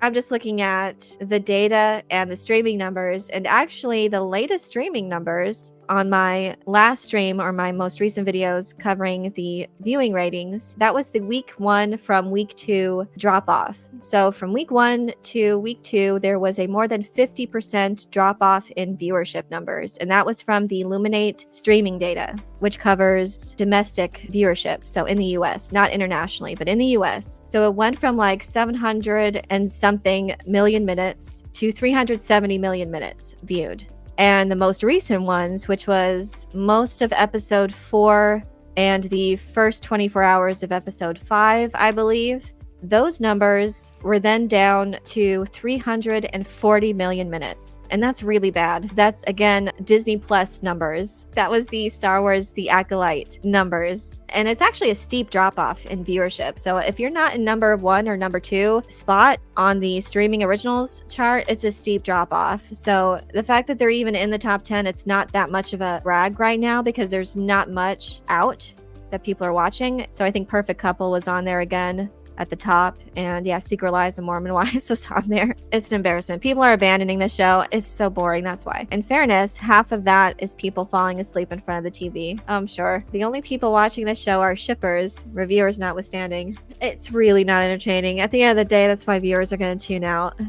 I'm just looking at the data and the streaming numbers, and actually the latest streaming numbers on my last stream or my most recent videos covering the viewing ratings, that was the week 1 from week 2 drop off. So from week 1 to week 2, there was a more than 50% drop off in viewership numbers, and that was from the Illuminate streaming data, which covers domestic viewership, so in the US, not internationally, but in the US. So it went from like 700 and something million minutes to 370 million minutes viewed. And the most recent ones, which was most of episode 4 and the first 24 hours of episode 5, I believe, those numbers were then down to 340 million minutes. And that's really bad. That's, again, Disney Plus numbers. That was the Star Wars The Acolyte numbers. And it's actually a steep drop-off in viewership. So if you're not in number 1 or number 2 spot on the streaming originals chart, it's a steep drop-off. So the fact that they're even in the top 10, it's not that much of a brag right now because there's not much out that people are watching. So I think Perfect Couple was on there again at the top, and yeah, Secret Lives of Mormon Wives was on there. It's an embarrassment. People are abandoning the show. It's so boring, that's why. In fairness, half of that is people falling asleep in front of the TV. I'm sure. The only people watching this show are shippers, reviewers notwithstanding. It's really not entertaining. At the end of the day, that's why viewers are going to tune out.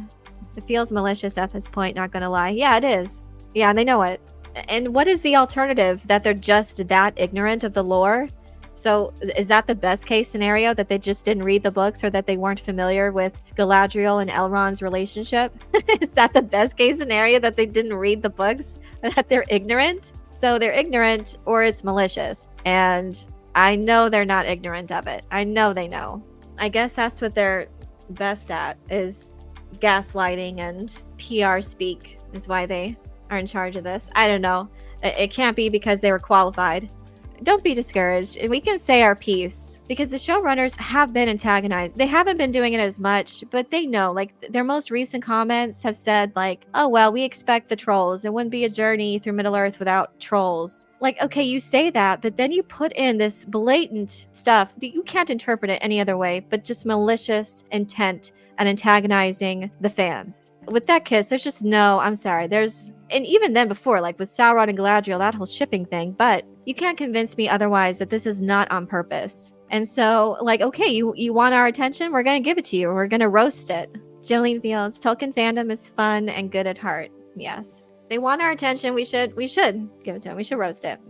It feels malicious at this point, not gonna lie. Yeah, it is. Yeah, they know it. And what is the alternative? That they're just that ignorant of the lore? So is that the best case scenario, that they just didn't read the books or that they weren't familiar with Galadriel and Elrond's relationship? Is that the best case scenario, that they didn't read the books, or that they're ignorant? So they're ignorant or it's malicious. And I know they're not ignorant of it. I know they know. I guess that's what they're best at, is gaslighting and PR speak is why they are in charge of this. I don't know. It can't be because they were qualified. Don't be discouraged, and we can say our piece because the showrunners have been antagonized. They haven't been doing it as much, but they know, like, their most recent comments have said, like, oh, well, we expect the trolls. It wouldn't be a journey through Middle-earth without trolls. Like, okay, you say that, but then you put in this blatant stuff that you can't interpret it any other way, but just malicious intent and antagonizing the fans. With that kiss, there's just no, I'm sorry, and even then before, like with Sauron and Galadriel, that whole shipping thing, but you can't convince me otherwise that this is not on purpose. And so, like, okay, you want our attention? We're going to give it to you. We're going to roast it. Jolene Fields, Tolkien fandom is fun and good at heart. Yes. They want our attention. We should give it to them. We should roast it.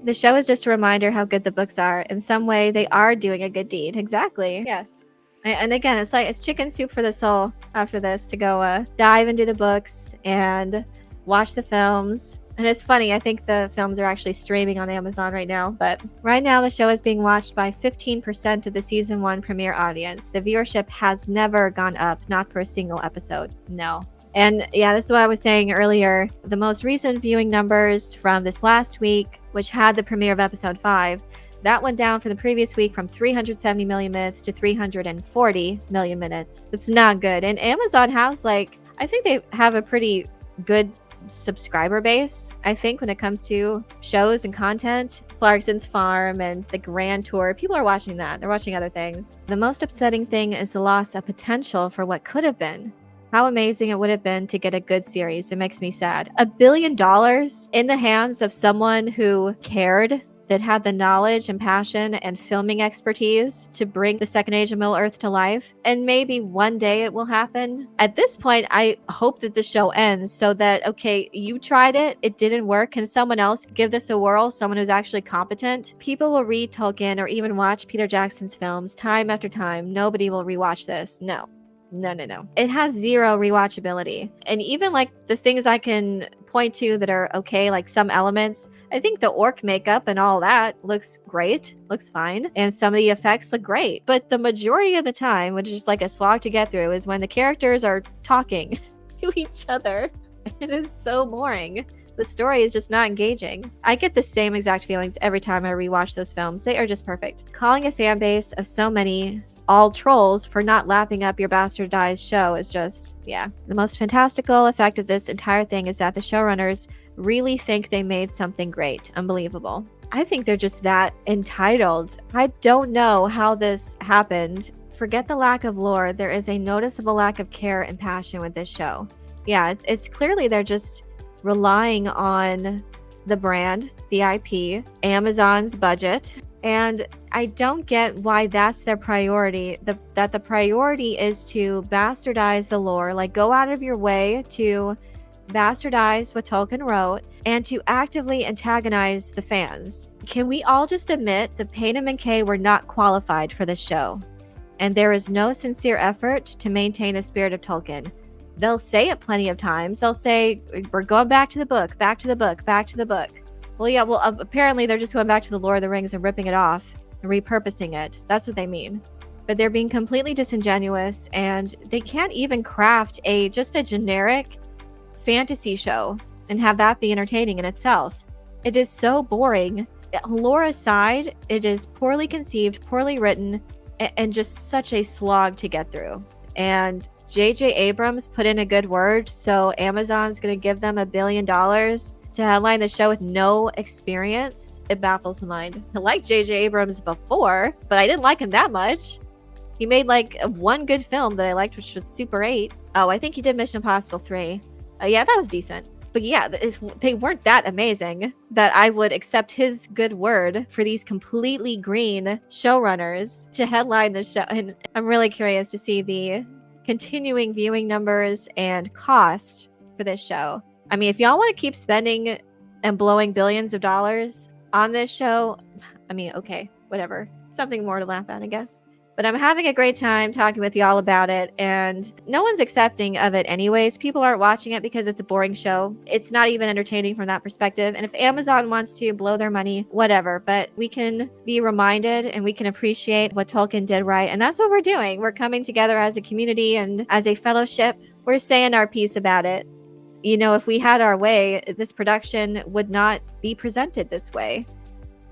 The show is just a reminder how good the books are. In some way, they are doing a good deed. Exactly. Yes. And again, it's chicken soup for the soul after this to go dive into the books and watch the films. And it's funny, I think the films are actually streaming on Amazon right now. But right now, the show is being watched by 15% of the season 1 premiere audience. The viewership has never gone up, not for a single episode. No. And yeah, this is what I was saying earlier. The most recent viewing numbers from this last week, which had the premiere of episode 5, that went down from the previous week from 370 million minutes to 340 million minutes. It's not good. And Amazon has, like, I think they have a pretty good subscriber base, I think, when it comes to shows and content. Clarkson's Farm and the Grand Tour, people are watching that. They're watching other things. The most upsetting thing is the loss of potential for what could have been. How amazing it would have been to get a good series. It makes me sad. $1 billion in the hands of someone who cared, that had the knowledge and passion and filming expertise to bring the Second Age of Middle-earth to life. And maybe one day it will happen. At this point, I hope that the show ends so that, okay, you tried it, it didn't work. Can someone else give this a whirl? Someone who's actually competent? People will read Tolkien or even watch Peter Jackson's films time after time. Nobody will rewatch this. No. It has zero rewatchability. And even like the things I can point to that are okay, like some elements, I think the orc makeup and all that looks great, looks fine. And some of the effects look great. But the majority of the time, which is like a slog to get through, is when the characters are talking to each other. It is so boring. The story is just not engaging. I get the same exact feelings every time I rewatch those films. They are just perfect. Calling a fan base of so many all trolls for not lapping up your bastardized show is just, yeah. The most fantastical effect of this entire thing is that the showrunners really think they made something great. Unbelievable. I think they're just that entitled. I don't know how this happened Forget the lack of lore. There is a noticeable lack of care and passion with this show. Yeah, it's clearly they're just relying on the brand, the IP, Amazon's budget, and I don't get why that's their priority. That the priority is to bastardize the lore, like go out of your way to bastardize what Tolkien wrote and to actively antagonize the fans. Can we all just admit that Payne and McKay were not qualified for this show? And there is no sincere effort to maintain the spirit of Tolkien. They'll say it plenty of times. They'll say, we're going back to the book, back to the book, back to the book. Well, yeah, well, apparently they're just going back to the Lord of the Rings and ripping it off and repurposing it. That's what they mean. But they're being completely disingenuous, and they can't even craft just a generic fantasy show and have that be entertaining in itself. It is so boring. Lore aside, it is poorly conceived, poorly written, and just such a slog to get through. And J.J. Abrams put in a good word, so Amazon's going to give them $1 billion to headline the show with no experience. It baffles the mind. I liked J.J. Abrams before, but I didn't like him that much. He made like one good film that I liked, which was Super 8. Oh, I think he did Mission Impossible 3. Yeah, that was decent. But yeah, they weren't that amazing that I would accept his good word for these completely green showrunners to headline the show. And I'm really curious to see the continuing viewing numbers and cost for this show. I mean, if y'all want to keep spending and blowing billions of dollars on this show, I mean, okay, whatever. Something more to laugh at, I guess. But I'm having a great time talking with y'all about it, and no one's accepting of it anyways. People aren't watching it because it's a boring show. It's not even entertaining from that perspective. And if Amazon wants to blow their money, whatever. But we can be reminded and we can appreciate what Tolkien did right. And that's what we're doing. We're coming together as a community and as a fellowship. We're saying our piece about it. You know, if we had our way, this production would not be presented this way.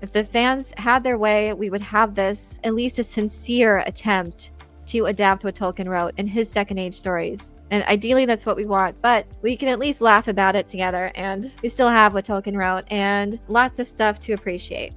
If the fans had their way, we would have this, at least a sincere attempt to adapt what Tolkien wrote in his Second Age stories. And ideally, that's what we want, but we can at least laugh about it together, and we still have what Tolkien wrote and lots of stuff to appreciate.